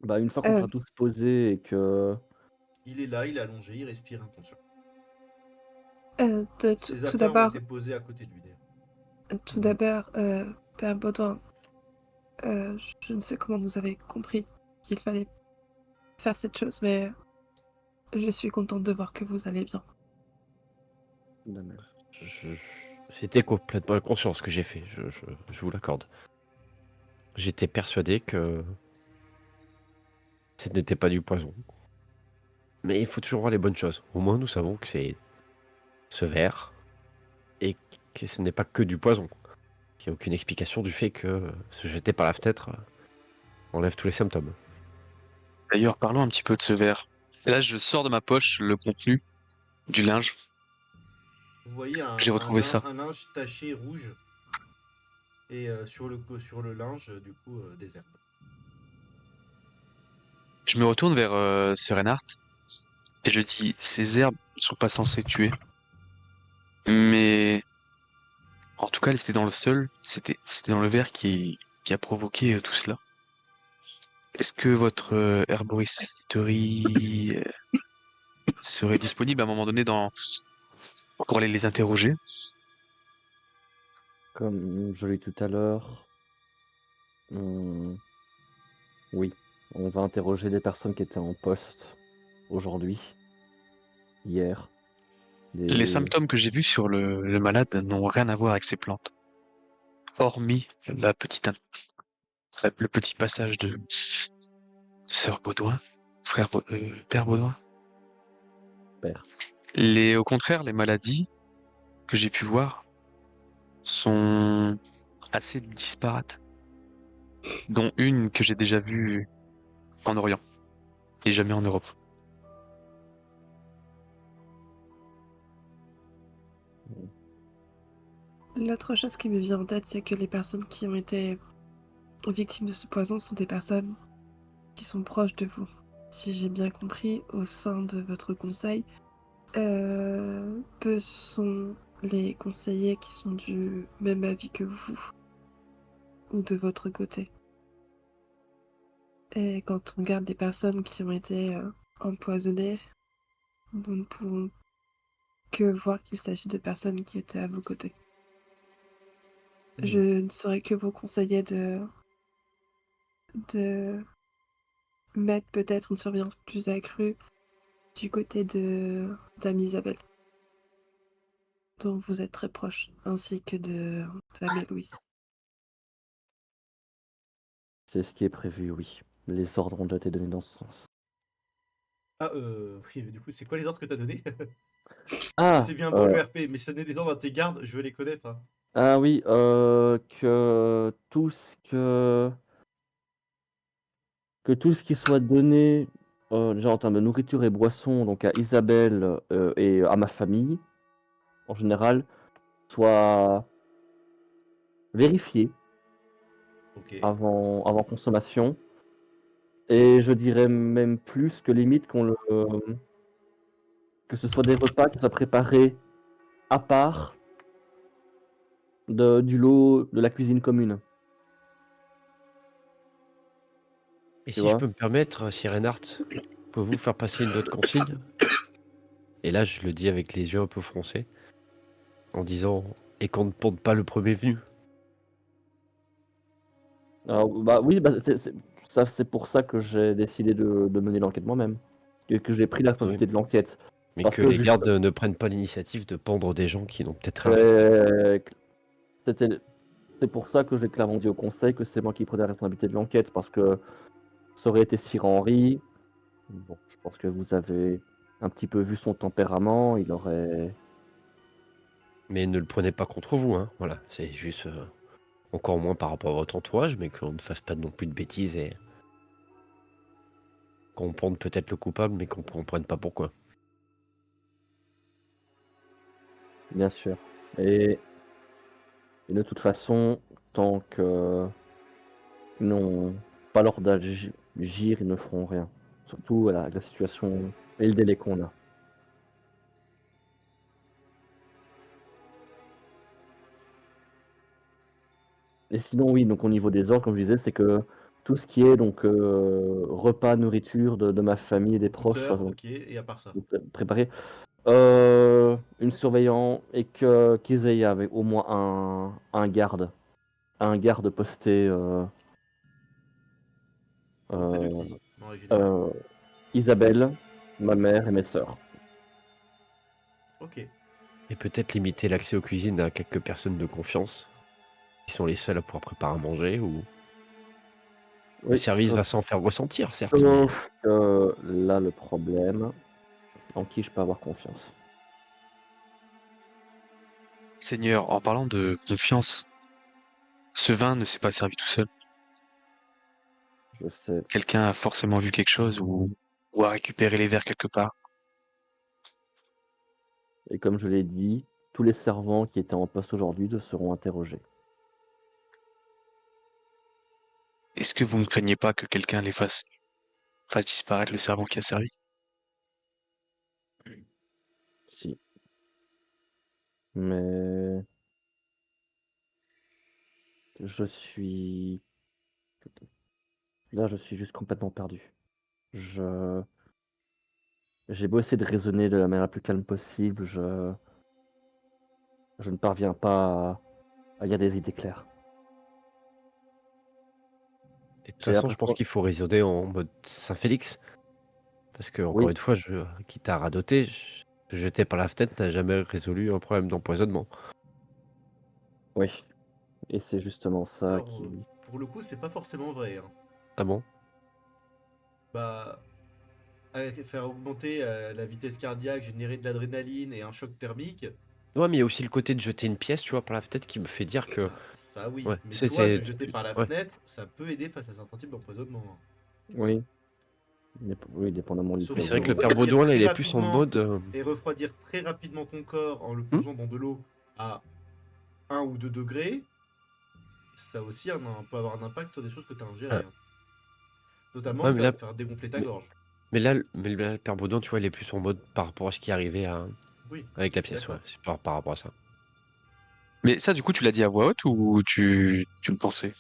Bah, une fois qu'on Euh, sera tous posés et que Il est là, il est allongé, il respire inconscient. Ses tout affaires ont d'abord, été posées à côté de lui d'ailleurs. tout d'abord, Père Baudouin, je ne sais comment vous avez compris qu'il fallait faire cette chose, mais je suis contente de voir que vous allez bien. de même. Je- C'était complètement inconscient ce que j'ai fait, je vous l'accorde. J'étais persuadé que ce n'était pas du poison. Mais il faut toujours voir les bonnes choses. Au moins, nous savons que c'est ce verre et que ce n'est pas que du poison. Il n'y a aucune explication du fait que se jeter par la fenêtre enlève tous les symptômes. D'ailleurs, parlons un petit peu de ce verre. Et là, je sors de ma poche le contenu du linge. Vous voyez J'ai retrouvé ça. un linge taché rouge et sur le linge, du coup, des herbes. Je me retourne vers Sir Reinhardt et je dis, ces herbes ne sont pas censées tuer. Mais en tout cas, elles étaient dans le sol. C'était dans le verre qui a provoqué tout cela. Est-ce que votre herboristerie serait disponible à un moment donné pour aller les interroger? Comme je l'ai dit tout à l'heure, on- oui, on va interroger des personnes qui étaient en poste aujourd'hui, hier. Les Des... symptômes que j'ai vus sur le malade n'ont rien à voir avec ces plantes. Hormis le petit passage de Sœur Baudouin, Père Baudouin. Pères. Au contraire, les maladies que j'ai pu voir sont assez disparates, dont une que j'ai déjà vue en Orient et jamais en Europe. L'autre chose qui me vient en tête, c'est que les personnes qui ont été victimes de ce poison sont des personnes qui sont proches de vous. Si j'ai bien compris, au sein de votre conseil, peu sont les conseillers qui sont du même avis que vous ou de votre côté. Et quand on regarde les personnes qui ont été empoisonnées, nous ne pouvons que voir qu'il s'agit de personnes qui étaient à vos côtés. Je ne saurais que vous conseiller de mettre peut-être une surveillance plus accrue du côté de Dame Isabelle, dont vous êtes très proche, ainsi que de Dame Héloïse. C'est ce qui est prévu, oui. Les ordres ont déjà été donnés dans ce sens. Ah, oui, mais du coup, c'est quoi les ordres que t'as donnés? Ah, C'est bien beau le RP, mais ça donne des ordres à tes gardes, je veux les connaître, hein. ah oui, que tout ce que tout ce qui soit donné, déjà en termes de nourriture et boissons, donc à Isabelle et à ma famille, en général, soit vérifié Ok. avant consommation. Et je dirais même plus que limite que ce soit des repas qui soient préparés à part du lot de la cuisine commune. Et Tu si je vois? peux me permettre, Sir Reinhardt, pouvez-vous faire passer une autre consigne? Et là, je le dis avec les yeux un peu froncés, en disant et qu'on ne ponde pas le premier venu. Alors, bah oui, bah, c'est pour ça que j'ai décidé de mener l'enquête moi-même. Et que j'ai pris la Oui, responsabilité de l'enquête. mais Parce que que les juste, gardes ne prennent pas l'initiative de pendre des gens qui n'ont peut-être rien fait. euh, c'était- c'est pour ça que j'ai clairement dit au conseil que c'est moi qui prenais la responsabilité de l'enquête. Parce que ça aurait été Sir Henry. Bon, je pense que vous avez un petit peu vu son tempérament. Il aurait. Mais ne le prenez pas contre vous, hein. Voilà, c'est juste encore moins par rapport à votre entourage, mais qu'on ne fasse pas non plus de bêtises et qu'on pende peut-être le coupable, mais qu'on ne comprenne pas pourquoi. Bien sûr. Et de toute façon, tant que ils n'ont pas l'ordre d'agir, ils ne feront rien. Surtout avec la situation et le délai qu'on a. Et sinon, oui, donc au niveau des ordres, comme je disais, c'est que tout ce qui est donc repas, nourriture de ma famille et des proches Compteur, soit ok, et à part ça. préparé. Une surveillant et qu'ils aient avec au moins un garde posté. Auprès de Euh, qui, en règle générale? euh, Isabelle, ma mère et mes sœurs. Ok. Et peut-être limiter l'accès aux cuisines à quelques personnes de confiance, qui sont les seules à pouvoir préparer à manger, ou le Oui, service va s'en faire ressentir, certes, mais sauf que là, le problème, en qui je peux avoir confiance. Seigneur, en parlant de confiance, ce vin ne s'est pas servi tout seul. Je sais. Quelqu'un a forcément vu quelque chose ou a récupéré les verres quelque part. Et comme je l'ai dit, tous les servants qui étaient en poste aujourd'hui seront interrogés. Est-ce que vous ne craignez pas que quelqu'un fasse disparaître le servant qui a servi? Si. Mais je suis... Là, je suis juste complètement perdu. Je... J'ai beau essayer de raisonner de la manière la plus calme possible, je ne parviens pas à y avoir des idées claires. et de toute J'ai façon, je pense l'impression... qu'il faut raisonner en mode Saint-Félix. Parce que, encore Oui, une fois, quitte à radoter, se jeter par la fenêtre n'a jamais résolu un problème d'empoisonnement. oui. Et c'est justement ça Alors, qui... pour le coup, c'est pas forcément vrai, hein. Ah bon? Bah, faire augmenter la vitesse cardiaque, générer de l'adrénaline et un choc thermique, Ouais, mais il y a aussi le côté de jeter une pièce, tu vois, par la fenêtre qui me fait dire que. ça oui. Ouais, Mais toi, te jeter par la ouais. fenêtre, ça peut aider face à certains types d'empoisonnement, hein. Oui, oui, dépendamment du Mais Surtout c'est que vrai que le père refroidir Baudouin, là, très il est plus en rapidement mode. et refroidir très rapidement ton corps en le Hmm. plongeant dans de l'eau à 1 ou 2 degrés, ça aussi peut avoir un impact sur des choses que tu as ingérées, Ah, hein. Notamment ouais, mais là, faire dégonfler ta mais, gorge. mais là, le père Baudouin, tu vois, il est plus en mode par rapport à ce qui arrivait Oui, avec je la suis pièce, ouais. d'accord. C'est par rapport à ça. Mais ça, du coup, tu l'as dit à voix haute ou tu le pensais?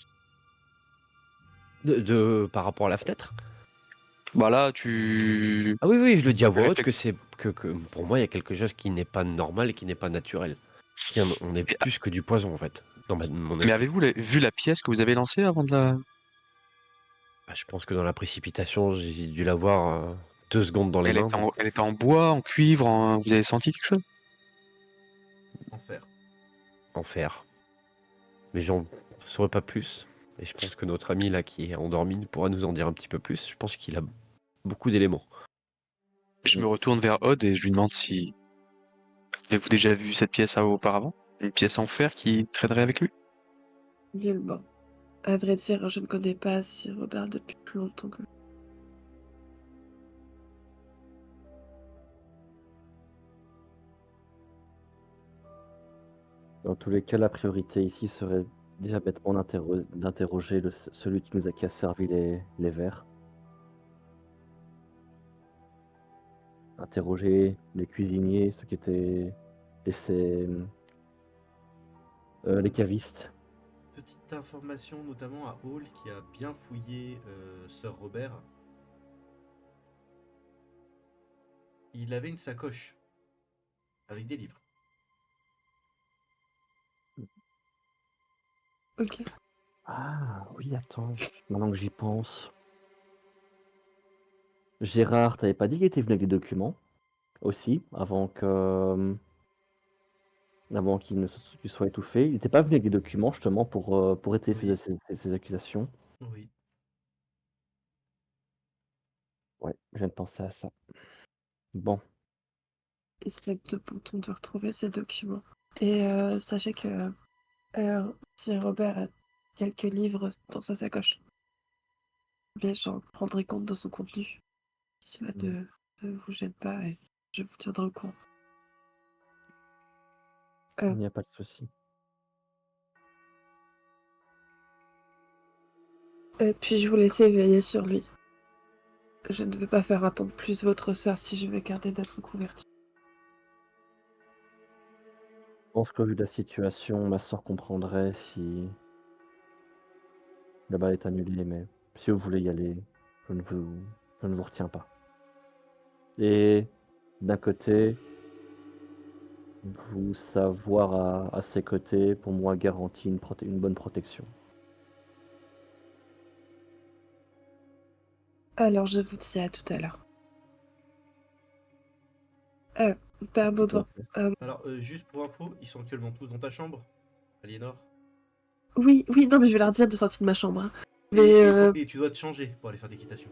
Par rapport à la fenêtre? Bah là, tu Ah oui, oui, je le dis à voix haute réfléchis. que c'est que pour moi, il y a quelque chose qui n'est pas normal et qui n'est pas naturel. On est Mais, plus que du poison, en fait, dans mon mais esprit. avez-vous vu la pièce que vous avez lancée avant de la... Bah, je pense que dans la précipitation, j'ai dû l'avoir 2 secondes dans les mains, donc Elle était en bois, en cuivre, vous avez senti quelque chose? En faire. en fer. Mais j'en saurais pas plus. Et je pense que notre ami là qui est endormi pourra nous en dire un petit peu plus. Je pense qu'il a beaucoup d'éléments. Je me retourne vers Odd et je lui demande si... Avez-vous déjà vu cette pièce auparavant? Une pièce en fer qui traînerait avec lui? Nullement. À vrai dire, je ne connais pas Sir Robert depuis plus longtemps que... Dans tous les cas, la priorité ici serait déjà bêtement d'interroger celui qui a servi les verres. Interroger les cuisiniers, ceux qui étaient les cavistes. Petite information notamment à Hall qui a bien fouillé Sir Robert. Il avait une sacoche avec des livres. Ok. Ah oui, attends, maintenant que j'y pense. Gérard, t'avais pas dit qu'il était venu avec des documents aussi, avant qu'il soit étouffé. Il n'était pas venu avec des documents justement pour étayer Oui, ses accusations. oui. Ouais, je viens de penser à ça. Bon, Il serait de bon ton de retrouver ces documents. Et sachez que Sir Robert a quelques livres dans sa sacoche. Mais j'en prendrai compte de son contenu. Si cela ne vous gêne pas et je vous tiendrai au courant. il n'y a pas de souci. Puis-je vous laisser veiller sur lui? Je ne veux pas faire attendre plus votre sœur si je veux garder notre couverture. Je pense qu'au vu de la situation, ma soeur comprendrait si la balle est annulée, mais Si vous voulez y aller, je ne vous retiens pas. Et d'un côté, vous savoir à ses côtés, pour moi, garantit une bonne protection. Alors, je vous dis à tout à l'heure. Père Tout à Baudouin. fait. Alors, juste pour info, ils sont actuellement tous dans ta chambre, Aliénor. Oui, non, mais je vais leur dire de sortir de ma chambre. Hein. Et, Mais, et tu dois te changer pour aller faire d'équitation.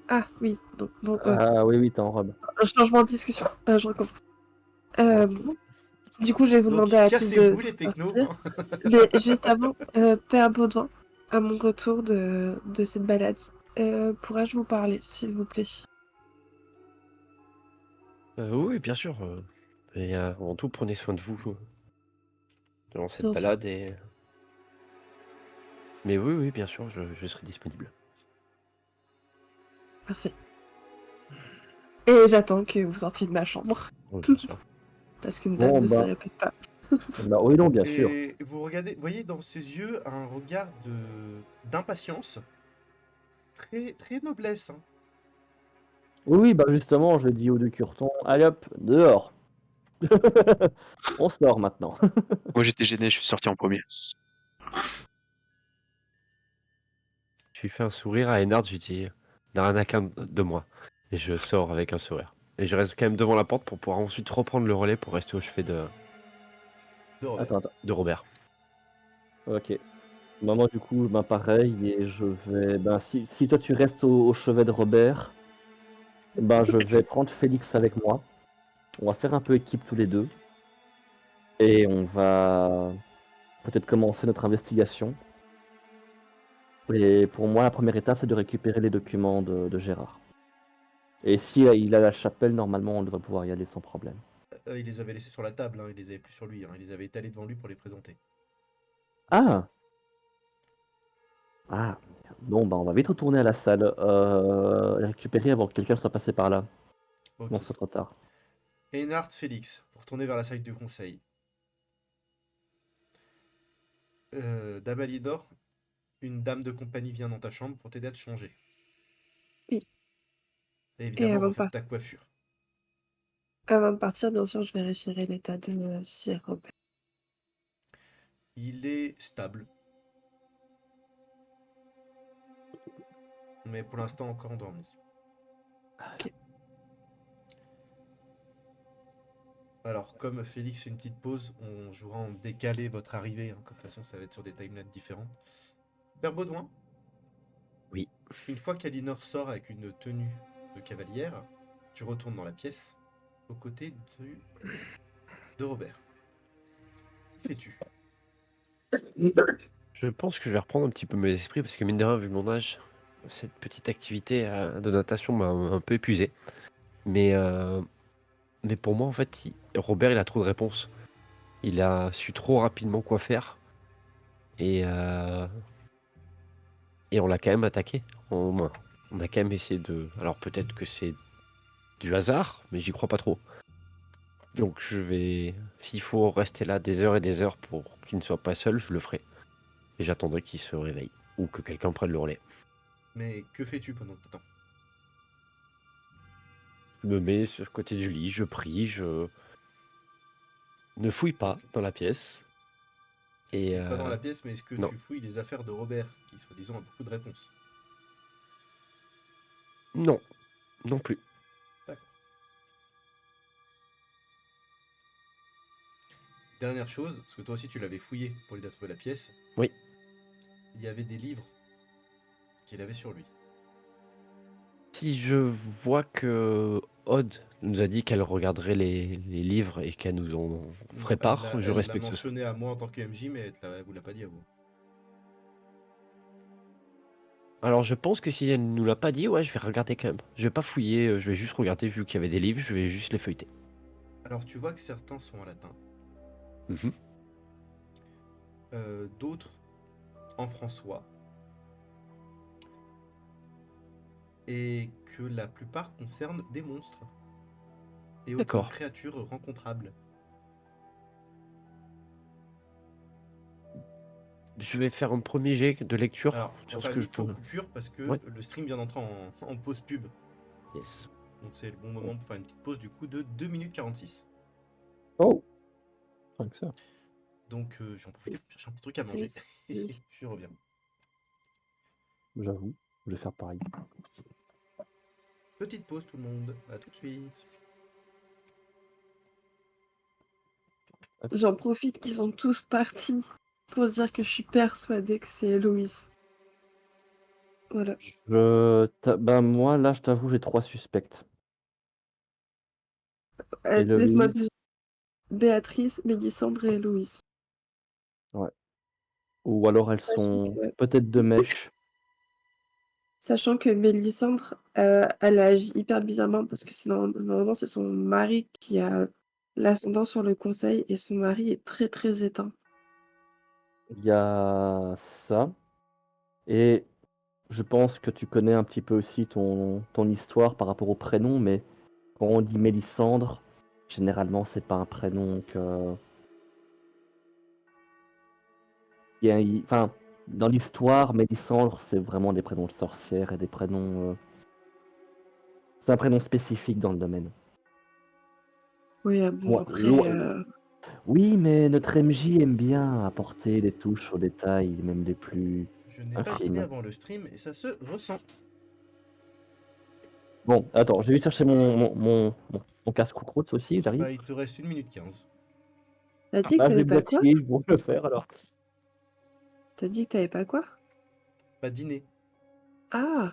ah, oui, donc, bon, Ah oui, t'es en robe. un changement de discussion. Je recommence. Du coup, je vais vous Donc, demander à tous de cassez-vous les technos. sortir. Hein. Mais juste avant, Père Baudouin, à mon retour de cette balade, pourrais-je vous parler, s'il vous plaît? Oui, bien sûr. Et avant tout, prenez soin de vous durant cette Bien sûr. balade. Mais oui, bien sûr, je serai disponible. Parfait. Et j'attends que vous sortiez de ma chambre, Oui, bien sûr. parce qu'une dame Bon, ne se bah, répète pas. oui, non, bien sûr. Et vous regardez, voyez dans ses yeux un regard d'impatience, très très noblesse. Hein. Oui, bah justement, je dis au duc Curton, allez hop, dehors. On sort maintenant. Moi, j'étais gêné, je suis sorti en premier. Je lui fais un sourire à Ennard, je lui dis n'a rien à craindre de moi. Et je sors avec un sourire. Et je reste quand même devant la porte pour pouvoir ensuite reprendre le relais pour rester au chevet De Robert. Attends. de Robert. Ok. Bah, moi, du coup, ben pareil, et je vais. Ben, si toi tu restes au chevet de Robert, ben je vais prendre Félix avec moi. On va faire un peu équipe tous les deux. Et on va peut-être commencer notre investigation. Et pour moi, la première étape, c'est de récupérer les documents de Gérard. Et si il a la chapelle, normalement, on devrait pouvoir y aller sans problème. Il les avait laissés sur la table, hein, il les avait plus sur lui, hein, il les avait étalés devant lui pour les présenter. Ah! Ah! Bon, bah on va vite retourner à la salle. Les récupérer avant que quelqu'un soit passé par là. Ok. Non, c'est trop tard. Einhard, Félix, vous retournez vers la salle du conseil. Dame Aliénor, une dame de compagnie vient dans ta chambre pour t'aider à te changer. Oui. Et Et évidemment, refaire ta coiffure. avant de partir, bien sûr, je vérifierai l'état de Sir Robert. Il est stable. Mais pour l'instant encore endormi. Ok. Alors, comme Félix fait une petite pause, on jouera en décalé votre arrivée. Hein, comme de toute façon, ça va être sur des timelines différentes. Père Baudouin, Oui. une fois qu'Alinor sort avec une tenue de cavalière, tu retournes dans la pièce, aux côtés de Robert. Que fais-tu? Je pense que je vais reprendre un petit peu mes esprits parce que mine de rien, vu mon âge, cette petite activité de natation m'a un peu épuisé. Mais pour moi, en fait, Robert, il a trop de réponses. Il a su trop rapidement quoi faire. Et, euh, et on l'a quand même attaqué. On a quand même essayé de... Alors peut-être que c'est du hasard, mais j'y crois pas trop. Donc s'il faut rester là des heures et des heures pour qu'il ne soit pas seul, je le ferai. Et j'attendrai qu'il se réveille. Ou que quelqu'un prenne le relais. Mais que fais-tu pendant ce temps? Je me mets sur le côté du lit, je prie, je ne fouille pas dans la pièce. Tu Et fouilles pas dans la pièce, mais est-ce que non, tu fouilles les affaires de Robert, qui soi-disant a beaucoup de réponses? non, non plus. D'accord. Dernière chose, parce que toi aussi tu l'avais fouillé pour lui trouver la pièce. Oui. Il y avait des livres qu'il avait sur lui. Si je vois que Aude nous a dit qu'elle regarderait les livres et qu'elle nous en ferait part, je Elle l'a respecte ça. mentionné à moi en tant que MJ, mais elle vous l'a pas dit à vous. Alors je pense que si elle nous l'a pas dit, ouais, je vais regarder quand même. Je vais pas fouiller, je vais juste regarder vu qu'il y avait des livres, je vais juste les feuilleter. Alors tu vois que certains sont en latin, Mhm. d'autres en françois, et que la plupart concernent des monstres et autres D'accord. créatures rencontrables. je vais faire un premier jet de lecture Alors, on va sur ce faire que une je peux. micro-coupure parce que Ouais. le stream vient d'entrer en pause pub. Yes. Donc c'est le bon moment pour faire une petite pause du coup de 2 minutes 46. Oh, rien que ça. Donc j'en profite pour chercher un petit truc à manger. Merci. Je reviens. J'avoue, je vais faire pareil. Petite pause tout le monde, à tout de suite. J'en profite qu'ils sont tous partis pour dire que je suis persuadée que c'est Héloïse. Voilà. Ben moi, là, je t'avoue, j'ai 3 suspects. Laisse-moi Héloïse. dire. Béatrice, Mélissandre et Héloïse. Ou alors elles Sachant sont que, peut-être de mèche. sachant que Mélissandre, elle agit hyper bizarrement parce que normalement c'est son mari qui a l'ascendant sur le conseil et son mari est très très éteint. Il y a ça. Et je pense que tu connais un petit peu aussi ton histoire par rapport au prénom, mais quand on dit Mélissandre, généralement, c'est pas un prénom que. Enfin, dans l'histoire, Mélissandre, c'est vraiment des prénoms de sorcières et des prénoms. C'est un prénom spécifique dans le domaine. Oui, bon après, Oui, mais notre MJ aime bien apporter des touches aux détails, même les plus Je n'ai pas dîné infimes. avant le stream et ça se ressent. Bon, attends, je vais chercher mon casque croûte aussi, j'arrive. Bah il te reste 1 minute 15. t'as dit que Ah, j'ai t'avais le pas quoi? boîtier, je vais le faire alors. T'as dit que t'avais pas quoi? Pas dîner. Ah,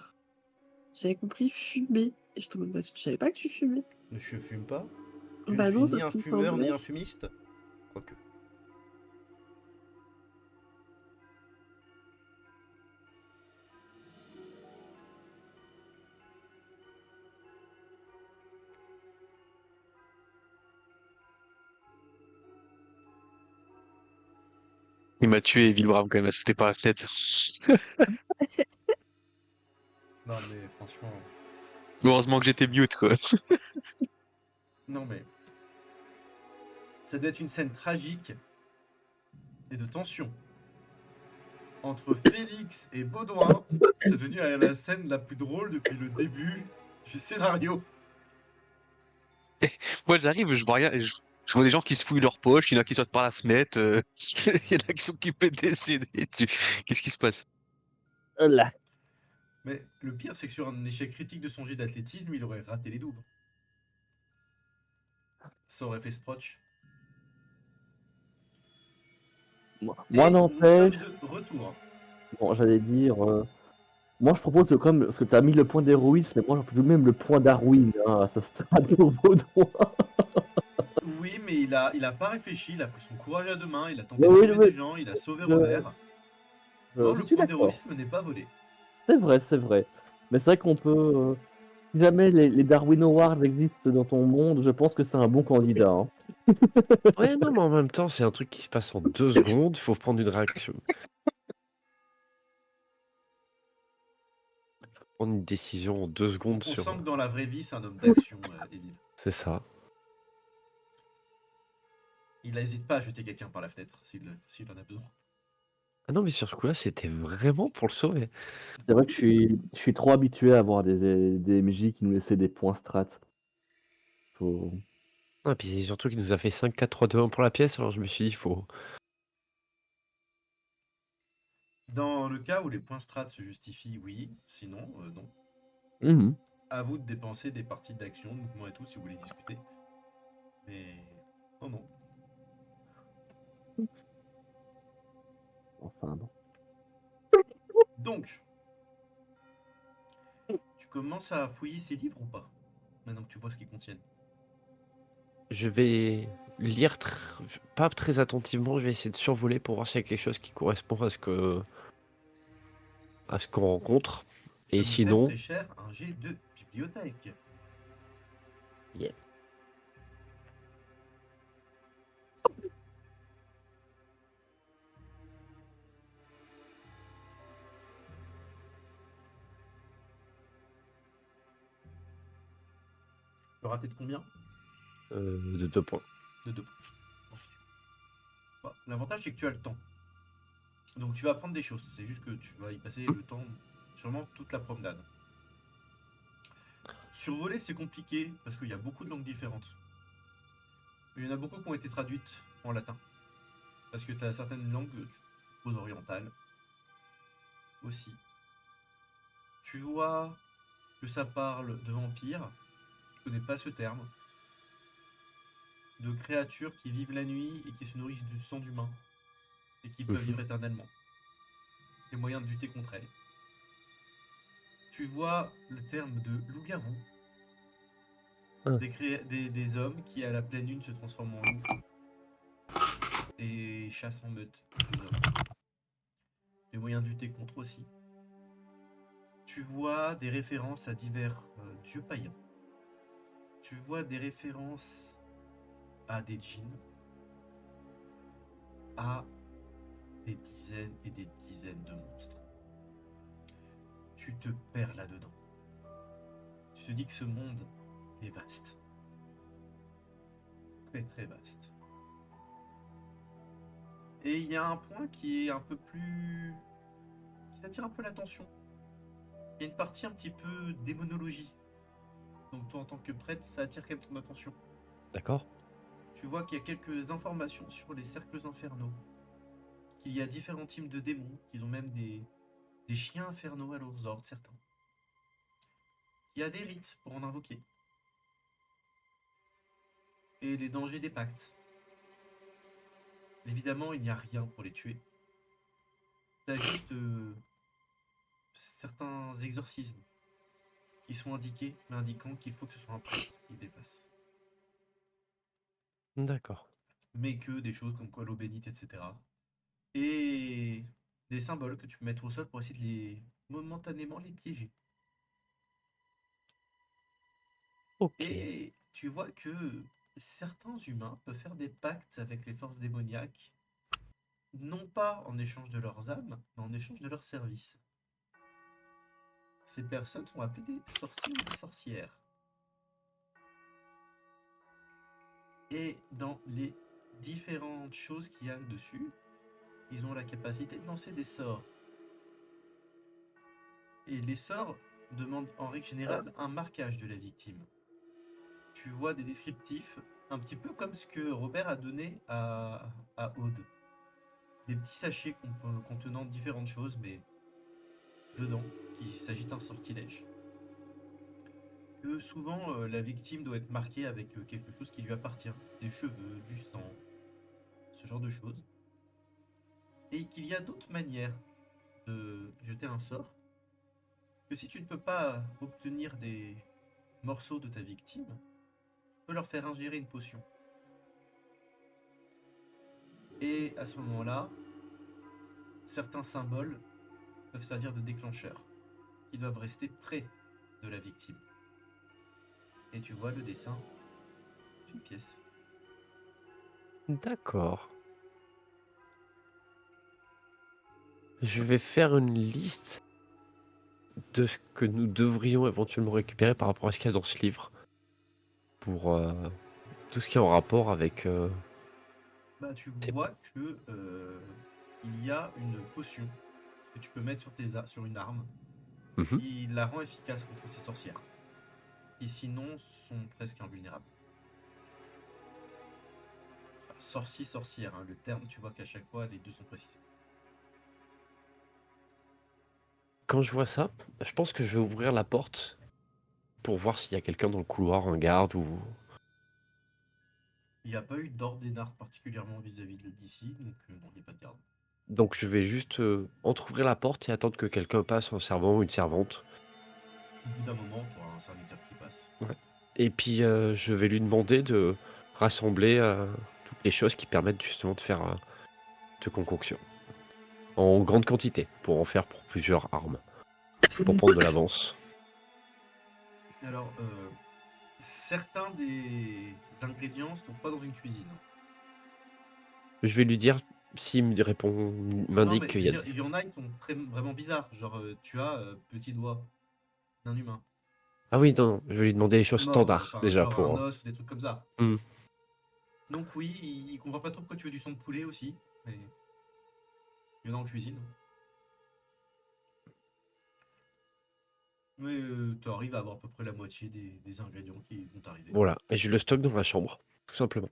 j'avais compris fumer. Et je te demande, bah, je savais pas que tu fumais. Je fume pas. Je ne Bah suis non, c'est ni ce un qui me fumeur ni semblait. un fumiste. Quoique. Il m'a tué, Villebrave, quand même, à sauter par la fenêtre. Non mais franchement. Heureusement que j'étais mute, quoi. Non mais. Ça doit être une scène tragique et de tension. Entre Félix et Baudouin, c'est devenu la scène la plus drôle depuis le début du scénario. Moi, j'arrive, je vois rien, je vois des gens qui se fouillent leurs poches, il y en a qui sortent par la fenêtre, il y en a qui sont occupés de décéder. Qu'est-ce qui se passe? Là. Mais le pire, c'est que sur un échec critique de son jet d'athlétisme, il aurait raté les doubles. Ça aurait fait Sprotch. Moi, Et nous sommes n'empêche, de retour. bon, j'allais dire, moi je propose comme, parce que tu as mis le point d'héroïsme, mais moi j'en peux même le point d'Arwin hein, à ce stade au Baudouin. Oui, mais il a pas réfléchi, il a pris son courage à deux mains, il a tenté de Oui, sauver oui, des gens, il a sauvé je, Robert. Non, je le suis point d'accord. d'héroïsme n'est pas volé. C'est vrai, c'est vrai. Mais c'est vrai qu'on peut. Si jamais les Darwin Awards existent dans ton monde, je pense que c'est un bon candidat. Hein. Ouais, non, mais en même temps, c'est un truc qui se passe en 2 secondes. Il faut prendre une réaction. Prendre une décision en 2 secondes On sur. sent que dans la vraie vie, c'est un homme d'action, Evil. C'est ça. Il n'hésite pas à jeter quelqu'un par la fenêtre s'il en a besoin. Ah non, mais sur ce coup-là, c'était vraiment pour le sauver. C'est vrai que je suis trop habitué à avoir des MJ qui nous laissaient des points strats. Faut... Ah, puis c'est surtout qu'il nous a fait 5, 4, 3, 2, 1 pour la pièce. Alors je me suis dit, il faut. Dans le cas où les points strats se justifient, oui. Sinon, non. Mhm. À vous de dépenser des parties d'action, de mouvement et tout, si vous voulez discuter. Mais non, non. Enfin bon. Donc, tu commences à fouiller ces livres ou pas? Maintenant que tu vois ce qu'ils contiennent. Je vais lire pas très attentivement. Je vais essayer de survoler pour voir s'il y a quelque chose qui correspond à ce qu'on rencontre. Et Ça nous fait sinon. très cher un jet de bibliothèque. Yeah. Tu as raté de combien? De 2 points. De 2 points. Bon, l'avantage, c'est que tu as le temps. Donc tu vas apprendre des choses, c'est juste que tu vas y passer le temps, sûrement toute la promenade. Survoler, c'est compliqué parce qu'il y a beaucoup de langues différentes. Il y en a beaucoup qui ont été traduites en latin. Parce que tu as certaines langues aux orientales aussi. Tu vois que ça parle de vampires, je connais pas ce terme, de créatures qui vivent la nuit et qui se nourrissent du sang d'humains et qui peuvent vivre éternellement. Les moyens de lutter contre elles. Tu vois le terme de loup-garou, Ah. des hommes qui à la pleine lune se transforment en loups et chassent en meute les hommes. Les moyens de lutter contre aussi. Tu vois des références à divers dieux païens. Tu vois des références à des djinns, à des dizaines et des dizaines de monstres. Tu te perds là-dedans. Tu te dis que ce monde est vaste. Très très vaste. Et il y a un point qui est un peu plus... qui attire un peu l'attention. Il y a une partie un petit peu démonologie. Donc toi en tant que prêtre, ça attire quand même ton attention. D'accord. Tu vois qu'il y a quelques informations sur les cercles infernaux. Qu'il y a différents types de démons, qu'ils ont même des chiens infernaux à leurs ordres, certains. Il y a des rites pour en invoquer. Et les dangers des pactes. Évidemment, il n'y a rien pour les tuer. T'as juste certains exorcismes qui sont indiqués, mais indiquant qu'il faut que ce soit un prêtre qui les fasse. D'accord. Mais que des choses comme quoi l'eau bénite, etc. Et des symboles que tu peux mettre au sol pour essayer de les momentanément les piéger. Ok. Et tu vois que certains humains peuvent faire des pactes avec les forces démoniaques, non pas en échange de leurs âmes, mais en échange de leurs services. Ces personnes sont appelées des sorciers ou des sorcières. Et dans les différentes choses qu'il y a dessus, ils ont la capacité de lancer des sorts. Et les sorts demandent en règle générale un marquage de la victime. Tu vois des descriptifs, un petit peu comme ce que Robert a donné à Aude. Des petits sachets contenant différentes choses, mais dedans, qu'il s'agit d'un sortilège. Que souvent, la victime doit être marquée avec quelque chose qui lui appartient. Des cheveux, du sang, ce genre de choses. Et qu'il y a d'autres manières de jeter un sort. Que si tu ne peux pas obtenir des morceaux de ta victime, tu peux leur faire ingérer une potion. Et à ce moment-là, certains symboles peuvent servir de déclencheurs qui doivent rester près de la victime. Et tu vois le dessin d'une pièce. D'accord. Je vais faire une liste de ce que nous devrions éventuellement récupérer par rapport à ce qu'il y a dans ce livre. Pour tout ce qui est en rapport avec... Bah, tu tes- vois que il y a une potion que tu peux mettre sur une arme Mhm. qui la rend efficace contre ces sorcières, qui sinon sont presque invulnérables. Enfin, sorcière, hein, le terme, tu vois qu'à chaque fois les deux sont précisés. Quand je vois ça, je pense que je vais ouvrir la porte pour voir s'il y a quelqu'un dans le couloir, un garde ou... Il n'y a pas eu d'ordre d'énarque particulièrement vis-à-vis d'ici, donc non, il n'y a pas de garde. Donc je vais juste entrouvrir la porte et attendre que quelqu'un passe, un servant ou une servante. Au bout d'un moment, tu auras un serviteur qui passe. Et puis je vais lui demander de rassembler toutes les choses qui permettent justement de faire de concoction. En grande quantité, pour en faire pour plusieurs armes. Pour prendre de l'avance. Alors, certains des ingrédients se trouvent pas dans une cuisine. Je vais lui dire, s'il me répond, Non, m'indique mais je qu'il veux y a... dire, il y en a qui sont vraiment bizarres. Genre, tu as petit doigt d'un humain. Ah oui, non, je vais lui demander les choses Mort, standards, enfin, déjà, genre un pour... os ou des trucs comme ça. Hmm. Donc oui, il comprend pas trop pourquoi tu veux du sang de poulet aussi. Mais Il est dans la cuisine. Mais tu arrives à avoir à peu près la moitié des ingrédients qui vont arriver. Voilà, et je le stocke dans ma chambre, tout simplement.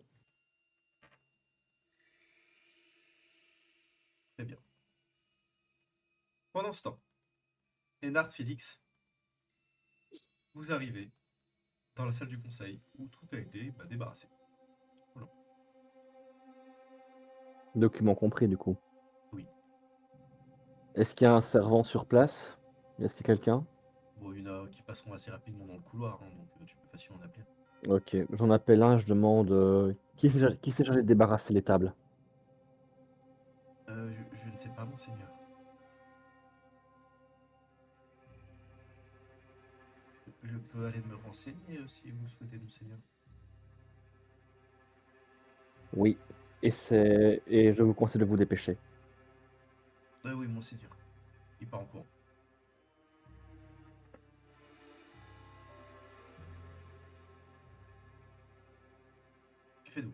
Très bien. Pendant ce temps, Ennard, Félix, vous arrivez dans la salle du conseil où tout a été débarrassé. Documents compris, du coup. Oui. Est-ce qu'il y a un servant sur place? Est-ce qu'il y a quelqu'un? Bon, il y en a qui passeront assez rapidement dans le couloir, hein, donc tu peux facilement en appeler. Ok, j'en appelle un, je demande qui s'est chargé de débarrasser les tables? Je ne sais pas, monseigneur. Je peux aller me renseigner si vous le souhaitez, monseigneur. Oui, et je vous conseille de vous dépêcher. Oui, monseigneur. Il part en courant. Que faites-vous?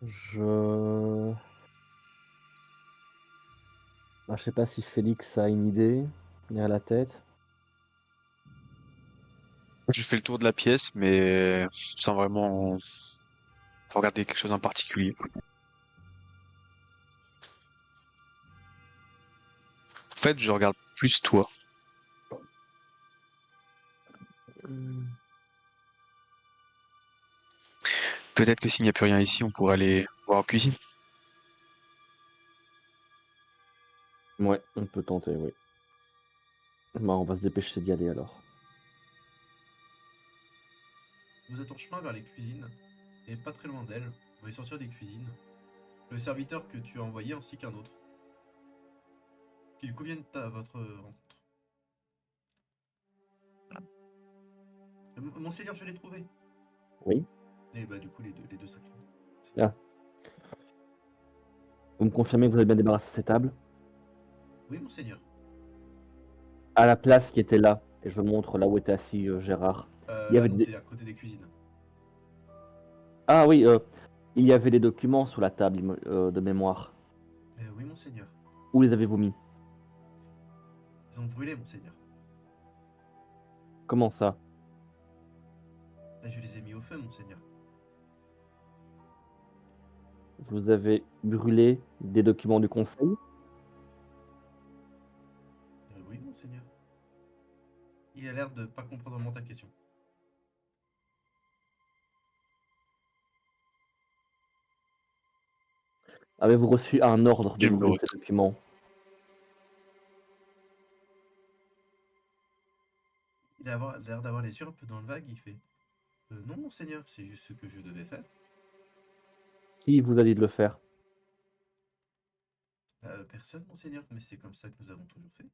Je sais pas si Félix a une idée derrière la tête. Je fais le tour de la pièce, mais sans vraiment regarder quelque chose en particulier. En fait, je regarde plus toi. Peut-être que s'il n'y a plus rien ici, on pourrait aller voir en cuisine. Ouais, on peut tenter, oui. On va se dépêcher d'y aller alors. Vous êtes en chemin vers les cuisines, et pas très loin d'elles, vous voyez sortir des cuisines le serviteur que tu as envoyé ainsi qu'un autre, qui du coup viennent à votre rencontre. Monseigneur, je l'ai trouvé. Oui. Et du coup, les deux s'inclinent. Ah. Vous me confirmez que vous avez bien débarrassé ces tables? Oui, monseigneur. À la place qui était là, et je montre là où était assis Gérard. Il y Là, avait non, des... t'es à côté des cuisines. Ah oui, il y avait des documents sur la table de mémoire. Oui, monseigneur. Où les avez-vous mis? Ils ont brûlé, monseigneur. Comment ça? Je les ai mis au feu, monseigneur. Vous avez brûlé des documents du conseil? Oui, monseigneur. Il a l'air de pas comprendre vraiment ta question. Avez-vous reçu un ordre de J'ai le brûler brut. ces documents? Il a l'air d'avoir les yeux un peu dans le vague, il fait non, monseigneur, c'est juste ce que je devais faire. Qui vous a dit de le faire? Personne, monseigneur, mais c'est comme ça que nous avons toujours fait.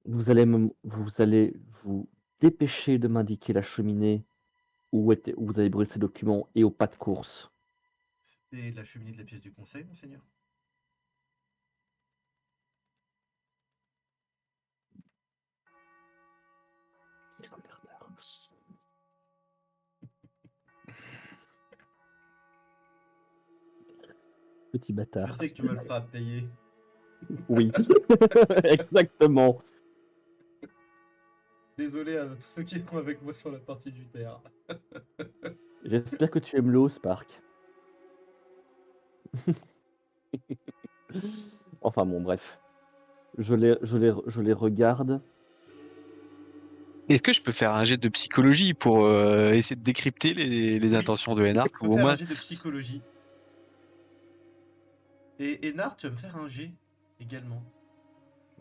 Vous allez vous dépêcher de m'indiquer la cheminée où vous avez brûlé ces documents et au pas de course. C'était la cheminée de la pièce du conseil, monseigneur. Petit Je bâtard. sais que tu me le feras payer. Oui, exactement. Désolé à tous ceux qui sont avec moi sur la partie du terre. J'espère que tu aimes l'eau, Spark. Enfin bon, bref. Je les regarde. Est-ce que je peux faire un jet de psychologie pour essayer de décrypter les Oui. intentions de Ennard Tu ou peux au faire moins un jet de psychologie. Et Nard, tu vas me faire un jet également.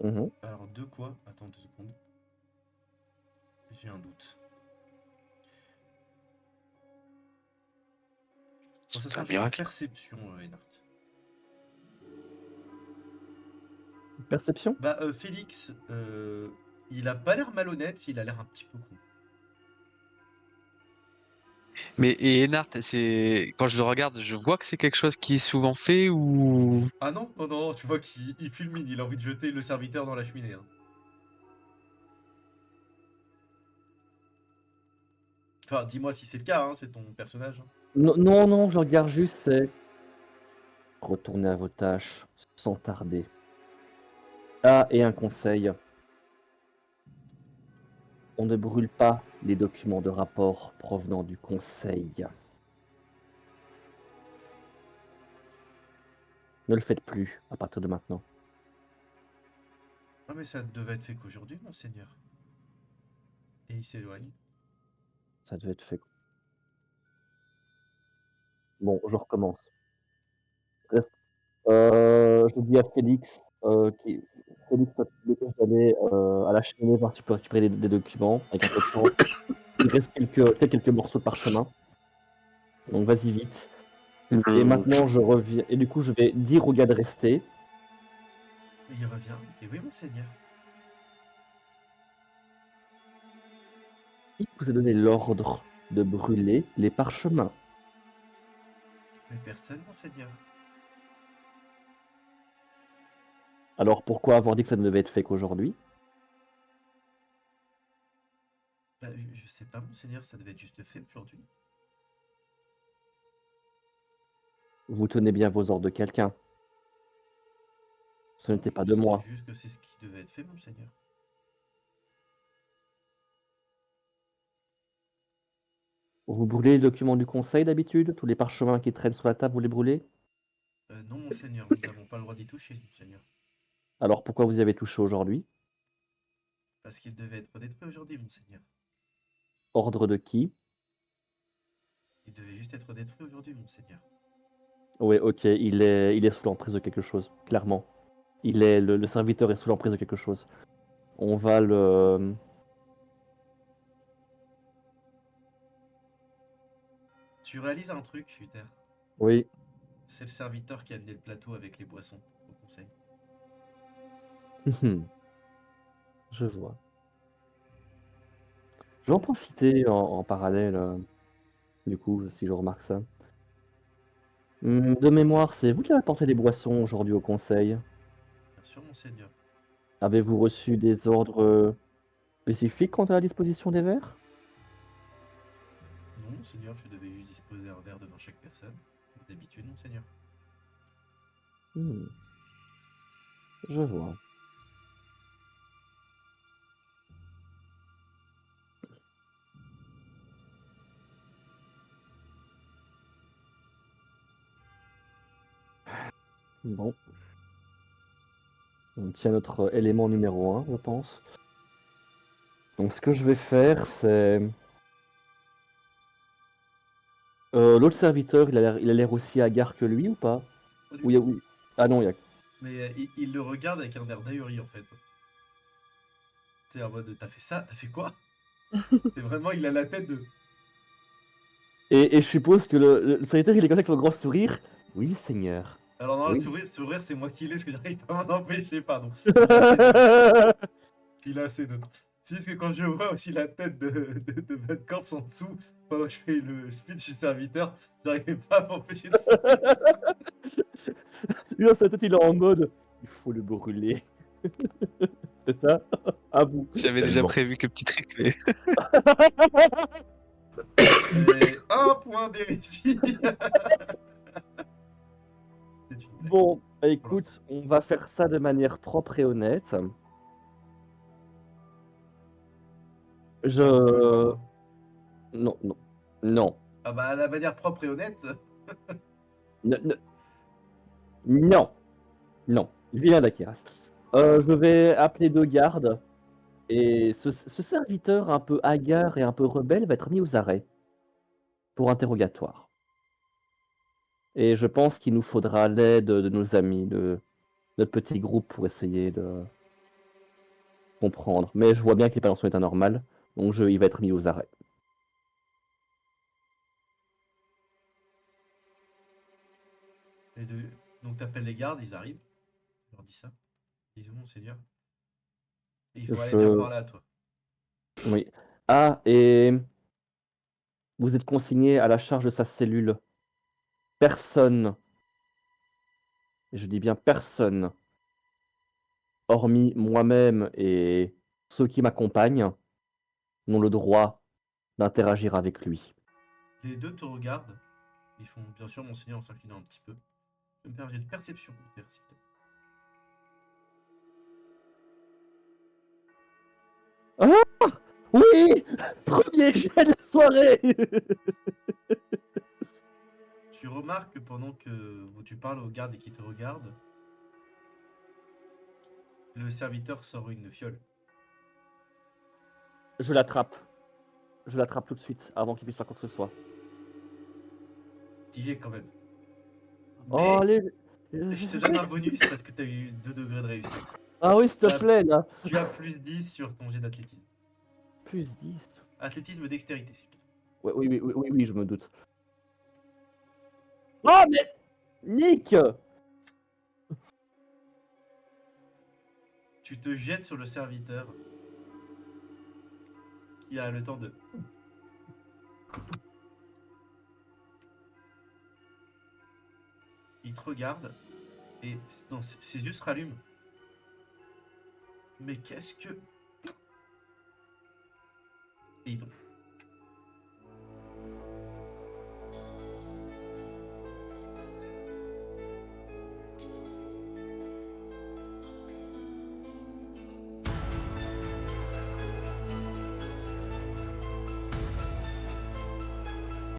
Mhm. Alors, de quoi? Attends 2 secondes. J'ai un doute. Bon, ça c'est sera un un jet de miracle. perception, Ennard. Perception? Félix, il a pas l'air malhonnête, il a l'air un petit peu con. Mais et Ennard, c'est quand je le regarde, je vois que c'est quelque chose qui est souvent fait ou Ah non, non, non, tu vois qu'il fulmine, il a envie de jeter le serviteur dans la cheminée. Hein. Enfin, dis-moi si c'est le cas, hein, c'est ton personnage. Hein. Non, non, non, je le regarde juste. retournez à vos tâches sans tarder. Ah, et un conseil. On ne brûle pas les documents de rapport provenant du conseil. Ne le faites plus à partir de maintenant. Ah, mais ça ne devait être fait qu'aujourd'hui, monseigneur. Et il s'éloigne. Ça devait être fait. Bon, je recommence. Je dis à Félix, Félix, toi, tu dépêches d'aller à la cheminée voir si tu peux récupérer des documents avec un peu de temps. Il reste quelques morceaux de parchemin. Donc vas-y vite. Et maintenant, je reviens. Et du coup, je vais dire au gars de rester. Et il revient. Il fait oui, monseigneur. Qui vous a donné l'ordre de brûler les parchemins? Mais personne, monseigneur. Alors pourquoi avoir dit que ça ne devait être fait qu'aujourd'hui? Bah, je sais pas, monseigneur, ça devait être juste fait aujourd'hui. Vous tenez bien vos ordres de quelqu'un. Ce n'était pas de Je sais moi. juste que c'est ce qui devait être fait, monseigneur. Vous brûlez les documents du conseil d'habitude? Tous les parchemins qui traînent sur la table, vous les brûlez? Non, monseigneur, nous n'avons pas le droit d'y toucher, monseigneur. Alors pourquoi vous y avez touché aujourd'hui? Parce qu'il devait être détruit aujourd'hui, monseigneur. Ordre de qui? Il devait juste être détruit aujourd'hui, monseigneur. Oui, ok, il est sous l'emprise de quelque chose, clairement. Le serviteur est sous l'emprise de quelque chose. On va le... Tu réalises un truc, Uther? Oui. C'est le serviteur qui a amené le plateau avec les boissons au conseil. Je vois. Je vais en profiter en parallèle, du coup, si je remarque ça. De mémoire, c'est vous qui avez apporté les boissons aujourd'hui au conseil. Bien sûr, monseigneur. Avez-vous reçu des ordres spécifiques quant à la disposition des verres? Non, monseigneur, je devais juste disposer un verre devant chaque personne. Comme d'habitude, monseigneur. Hmm, Je vois. Bon. On tient notre élément numéro 1, je pense. Donc ce que je vais faire, c'est... l'autre serviteur, il a l'air aussi hagard que lui ou pas? Pas du Oui, tout. oui. Ah non, il y a... Mais il le regarde avec un air d'ahuri, en fait. C'est en mode, t'as fait ça? T'as fait quoi? C'est vraiment, il a la tête de... Et je suppose que le serviteur, il est comme ça avec son grand sourire. Oui, seigneur. Alors non, Oui. sourire, c'est moi qui l'ai, parce que j'arrive pas à m'en empêcher, pardon. Il a assez d'autres. Il a assez d'autres. C'est juste que quand je vois aussi la tête de Van Corps en dessous, pendant que je fais le speech du serviteur, j'arrive pas à m'empêcher de sourire. Lui, dans sa tête, il est en mode... Il faut le brûler. C'est ça? À vous. J'avais déjà Tellement. prévu que petit trick, mais Et un point d'hérésie. C'est une blague. Bon, bah, Pour écoute, on va faire ça de manière propre et honnête. Ah, tu veux Je... pas? Non, non, non. Ah bah, la manière propre et honnête. Ne- ne- Non, non. Vilain d'Akiras. Je vais appeler deux gardes. Et ce serviteur un peu hagard et un peu rebelle va être mis aux arrêts pour interrogatoire. Et je pense qu'il nous faudra l'aide de nos amis, de notre petit groupe, pour essayer de comprendre. Mais je vois bien qu'il n'est pas dans son état normal, donc il va être mis aux arrêts. Et donc t'appelles les gardes, ils arrivent. Tu leur dis ça. Ils disent, monseigneur. Et il faut aller, viens par là, toi. Oui. Ah, et vous êtes consigné à la charge de sa cellule. Personne, et je dis bien personne, hormis moi-même et ceux qui m'accompagnent, n'ont le droit d'interagir avec lui. Les deux te regardent. Ils font, bien sûr, monseigneur, en s'inclinant un petit peu. Tu peux me faire un jet de perception, Pierre, s'il te plaît. Oui. Premier jet de la soirée. Tu remarques que pendant que tu parles au garde et qu'il te regarde, le serviteur sort une fiole. Je l'attrape. Je l'attrape tout de suite, avant qu'il puisse faire quoi que ce soit. Petit jet quand même. Oh, Mais allez. je te donne un bonus parce que tu as eu 2 degrés de réussite. Ah oui, s'il te plaît, là. Tu as plus 10 sur ton jet d'athlétisme. Plus 10. Athlétisme dextérité, s'il te plaît. Ouais, oui, je me doute. Oh, mais Nick. Tu te jettes sur le serviteur qui a le temps de... Il te regarde et ses yeux se rallument. Mais qu'est-ce que... Et il tombe.